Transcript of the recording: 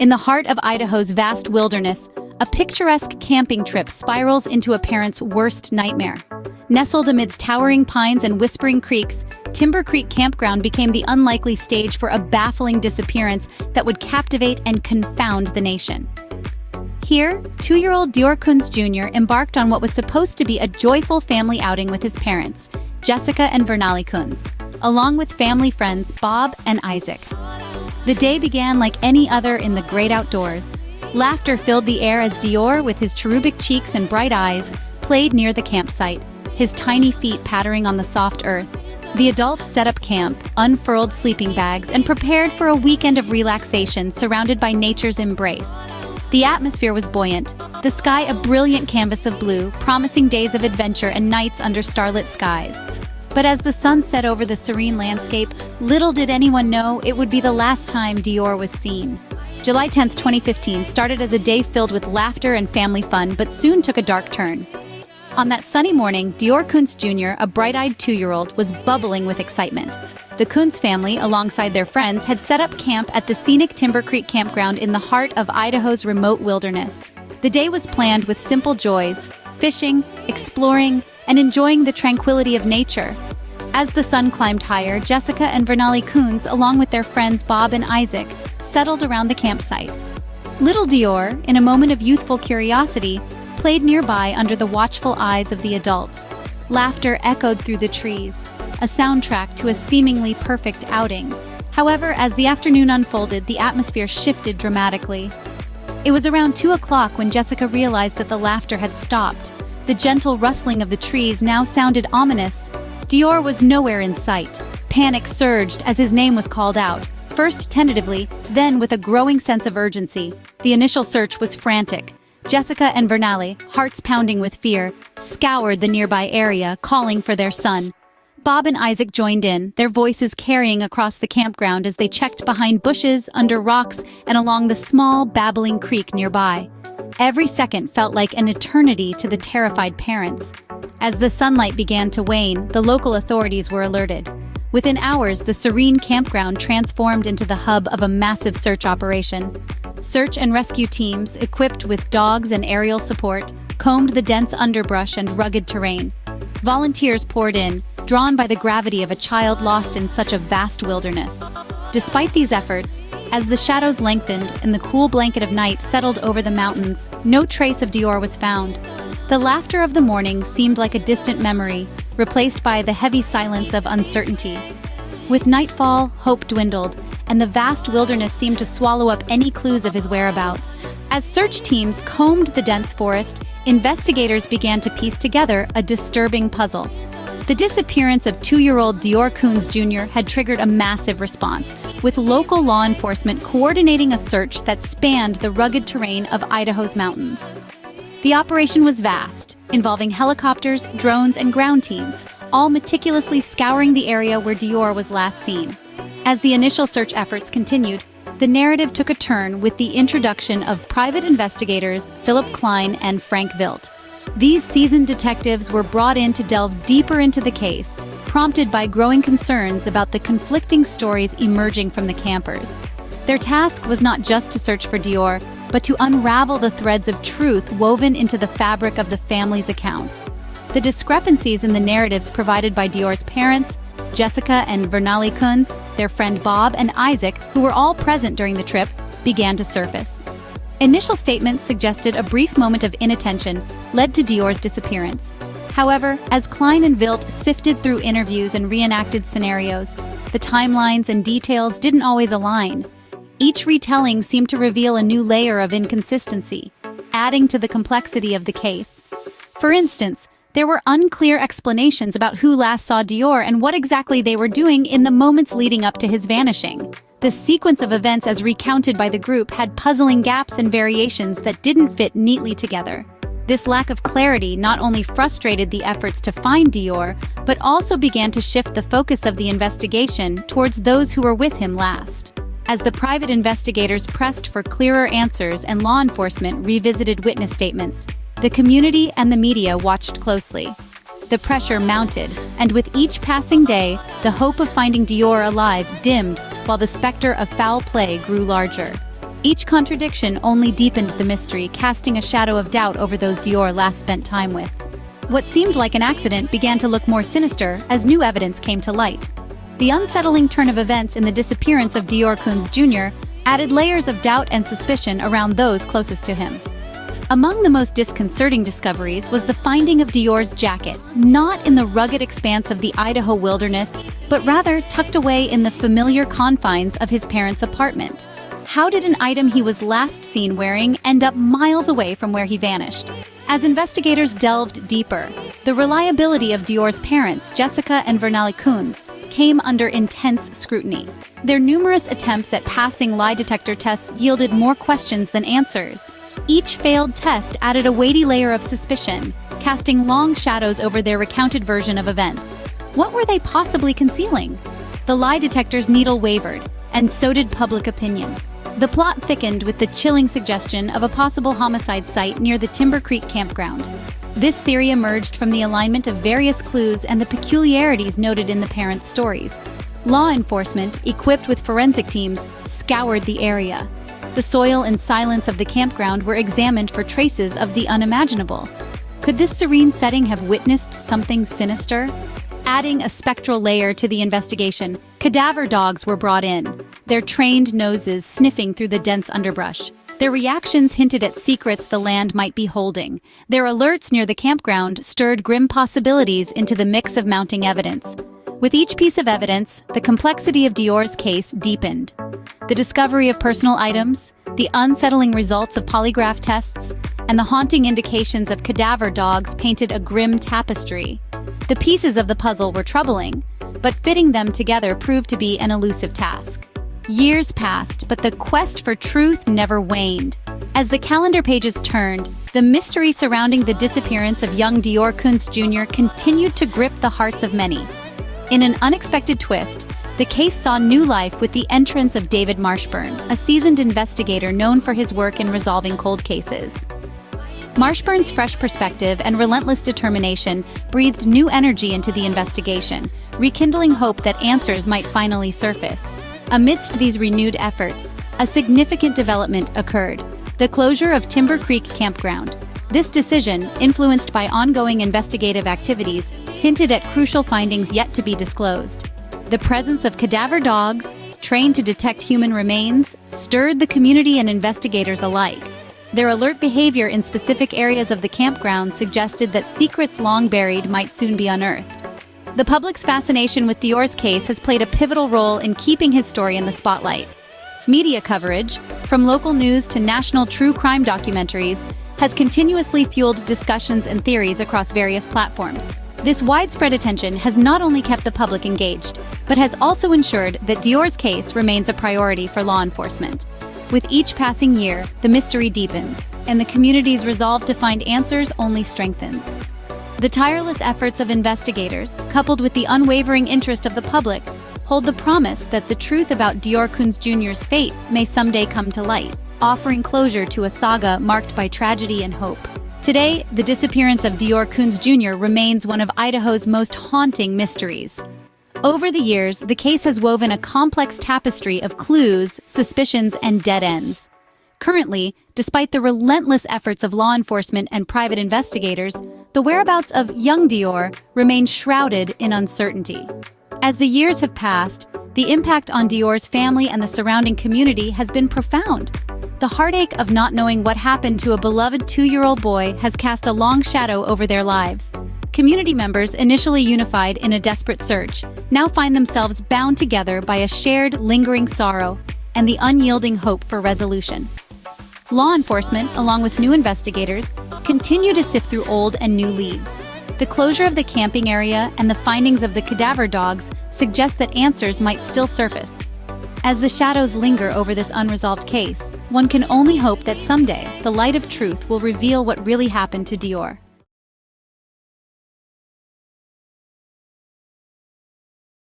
In the heart of Idaho's vast wilderness, a picturesque camping trip spirals into a parent's worst nightmare. Nestled amidst towering pines and whispering creeks, Timber Creek Campground became the unlikely stage for a baffling disappearance that would captivate and confound the nation. Here, 2-year-old Dior Kunz Jr. embarked on what was supposed to be a joyful family outing with his parents, Jessica and Vernali Kunz, along with family friends Bob and Isaac. The day began like any other in the great outdoors. Laughter filled the air as Dior, with his cherubic cheeks and bright eyes, played near the campsite, his tiny feet pattering on the soft earth. The adults set up camp, unfurled sleeping bags, and prepared for a weekend of relaxation surrounded by nature's embrace. The atmosphere was buoyant, the sky a brilliant canvas of blue, promising days of adventure and nights under starlit skies. But as the sun set over the serene landscape, little did anyone know it would be the last time Dior was seen. July 10, 2015 started as a day filled with laughter and family fun, but soon took a dark turn. On that sunny morning, Dior Kunz Jr., a bright-eyed 2-year-old, was bubbling with excitement. The Kunz family, alongside their friends, had set up camp at the scenic Timber Creek Campground in the heart of Idaho's remote wilderness. The day was planned with simple joys: fishing, exploring, and enjoying the tranquility of nature. As the sun climbed higher, Jessica and Vernali Kunz, along with their friends Bob and Isaac, settled around the campsite. Little Dior, in a moment of youthful curiosity, played nearby under the watchful eyes of the adults. Laughter echoed through the trees, a soundtrack to a seemingly perfect outing. However, as the afternoon unfolded, the atmosphere shifted dramatically. It was around 2 o'clock when Jessica realized that the laughter had stopped. The gentle rustling of the trees now sounded ominous. Dior was nowhere in sight. Panic surged as his name was called out, first tentatively, then with a growing sense of urgency. The initial search was frantic. Jessica and Vernali, hearts pounding with fear, scoured the nearby area, calling for their son. Bob and Isaac joined in, their voices carrying across the campground as they checked behind bushes, under rocks, and along the small, babbling creek nearby. Every second felt like an eternity to the terrified parents. As the sunlight began to wane, the local authorities were alerted. Within hours, the serene campground transformed into the hub of a massive search operation. Search and rescue teams, equipped with dogs and aerial support, combed the dense underbrush and rugged terrain. Volunteers poured in, drawn by the gravity of a child lost in such a vast wilderness. Despite these efforts, as the shadows lengthened and the cool blanket of night settled over the mountains, no trace of Dior was found. The laughter of the morning seemed like a distant memory, replaced by the heavy silence of uncertainty. With nightfall, hope dwindled, and the vast wilderness seemed to swallow up any clues of his whereabouts. As search teams combed the dense forest, investigators began to piece together a disturbing puzzle. The disappearance of 2-year-old Dior Kunz Jr. had triggered a massive response, with local law enforcement coordinating a search that spanned the rugged terrain of Idaho's mountains. The operation was vast, involving helicopters, drones, and ground teams, all meticulously scouring the area where Dior was last seen. As the initial search efforts continued, the narrative took a turn with the introduction of private investigators Philip Klein and Frank Vilt. These seasoned detectives were brought in to delve deeper into the case, prompted by growing concerns about the conflicting stories emerging from the campers. Their task was not just to search for Dior, but to unravel the threads of truth woven into the fabric of the family's accounts. The discrepancies in the narratives provided by Dior's parents, Jessica and Vernali Kunz, their friend Bob, and Isaac, who were all present during the trip, began to surface. Initial statements suggested a brief moment of inattention led to Dior's disappearance. However, as Klein and Vilt sifted through interviews and reenacted scenarios, the timelines and details didn't always align. Each retelling seemed to reveal a new layer of inconsistency, adding to the complexity of the case. For instance, there were unclear explanations about who last saw Dior and what exactly they were doing in the moments leading up to his vanishing. The sequence of events as recounted by the group had puzzling gaps and variations that didn't fit neatly together. This lack of clarity not only frustrated the efforts to find Dior, but also began to shift the focus of the investigation towards those who were with him last. As the private investigators pressed for clearer answers and law enforcement revisited witness statements, the community and the media watched closely. The pressure mounted, and with each passing day, the hope of finding Dior alive dimmed, while the specter of foul play grew larger. Each contradiction only deepened the mystery, casting a shadow of doubt over those Dior last spent time with. What seemed like an accident began to look more sinister as new evidence came to light. The unsettling turn of events in the disappearance of Dior Kunz Jr. added layers of doubt and suspicion around those closest to him. Among the most disconcerting discoveries was the finding of Dior's jacket, not in the rugged expanse of the Idaho wilderness, but rather tucked away in the familiar confines of his parents' apartment. How did an item he was last seen wearing end up miles away from where he vanished? As investigators delved deeper, the reliability of Dior's parents, Jessica and Vernali Kunz, came under intense scrutiny. Their numerous attempts at passing lie detector tests yielded more questions than answers. Each failed test added a weighty layer of suspicion, casting long shadows over their recounted version of events. What were they possibly concealing? The lie detector's needle wavered, and so did public opinion. The plot thickened with the chilling suggestion of a possible homicide site near the Timber Creek campground. This theory emerged from the alignment of various clues and the peculiarities noted in the parents' stories. Law enforcement, equipped with forensic teams, scoured the area. The soil and silence of the campground were examined for traces of the unimaginable. Could this serene setting have witnessed something sinister? Adding a spectral layer to the investigation, cadaver dogs were brought in, their trained noses sniffing through the dense underbrush. Their reactions hinted at secrets the land might be holding. Their alerts near the campground stirred grim possibilities into the mix of mounting evidence. With each piece of evidence, the complexity of Dior's case deepened. The discovery of personal items, the unsettling results of polygraph tests, and the haunting indications of cadaver dogs painted a grim tapestry. The pieces of the puzzle were troubling, but fitting them together proved to be an elusive task. Years passed, but the quest for truth never waned. As the calendar pages turned, the mystery surrounding the disappearance of young Dior Kunz Jr. continued to grip the hearts of many. In an unexpected twist, the case saw new life with the entrance of David Marshburn, a seasoned investigator known for his work in resolving cold cases. Marshburn's fresh perspective and relentless determination breathed new energy into the investigation, rekindling hope that answers might finally surface. Amidst these renewed efforts, a significant development occurred: the closure of Timber Creek campground. This decision, influenced by ongoing investigative activities, hinted at crucial findings yet to be disclosed. The presence of cadaver dogs, trained to detect human remains, stirred the community and investigators alike. Their alert behavior in specific areas of the campground suggested that secrets long buried might soon be unearthed. The public's fascination with Dior's case has played a pivotal role in keeping his story in the spotlight. Media coverage, from local news to national true crime documentaries, has continuously fueled discussions and theories across various platforms. This widespread attention has not only kept the public engaged, but has also ensured that Dior's case remains a priority for law enforcement. With each passing year, the mystery deepens, and the community's resolve to find answers only strengthens. The tireless efforts of investigators, coupled with the unwavering interest of the public, hold the promise that the truth about Dior Kunz Jr.'s fate may someday come to light, offering closure to a saga marked by tragedy and hope. Today, the disappearance of Dior Kunz Jr. remains one of Idaho's most haunting mysteries. Over the years, the case has woven a complex tapestry of clues, suspicions, and dead ends. Currently, despite the relentless efforts of law enforcement and private investigators, the whereabouts of young Dior remain shrouded in uncertainty. As the years have passed, the impact on Dior's family and the surrounding community has been profound. The heartache of not knowing what happened to a beloved 2-year-old boy has cast a long shadow over their lives. Community members, initially unified in a desperate search, now find themselves bound together by a shared, lingering sorrow and the unyielding hope for resolution. Law enforcement, along with new investigators, continue to sift through old and new leads. The closure of the camping area and the findings of the cadaver dogs suggest that answers might still surface. As the shadows linger over this unresolved case, one can only hope that someday the light of truth will reveal what really happened to Dior.